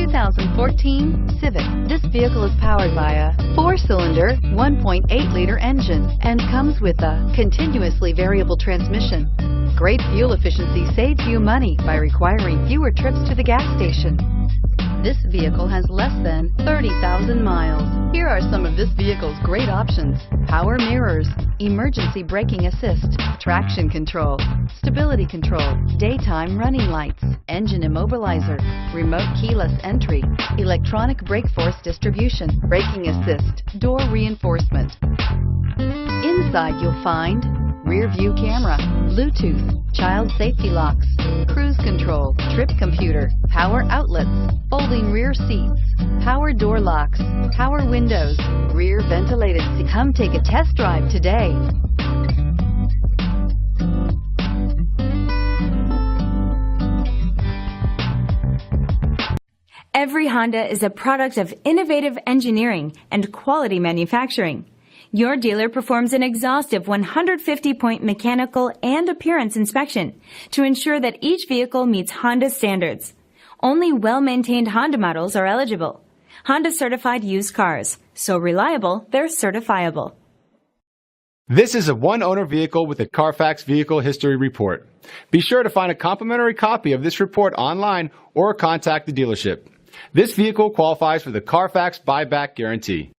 2014 Civic. This vehicle is powered by a 4-cylinder, 1.8-liter engine and comes with a continuously variable transmission. Great fuel efficiency saves you money by requiring fewer trips to the gas station. This vehicle has less than 30,000 miles. Here are some of this vehicle's great options: power mirrors, emergency braking assist, traction control, stability control, daytime running lights, engine immobilizer, remote keyless entry, electronic brake force distribution, braking assist, door reinforcement. Inside you'll find rear view camera, Bluetooth, child safety locks, cruise control, trip computer, power outlets, folding rear seats, power door locks, power windows, rear ventilated seats. Come take a test drive today. Every Honda is a product of innovative engineering and quality manufacturing. Your dealer performs an exhaustive 150-point mechanical and appearance inspection to ensure that each vehicle meets Honda standards. Only well-maintained Honda models are eligible. Honda certified used cars, so reliable they're certifiable. This is a one-owner vehicle with a CARFAX Vehicle History Report. Be sure to find a complimentary copy of this report online or contact the dealership. This vehicle qualifies for the CARFAX Buyback Guarantee.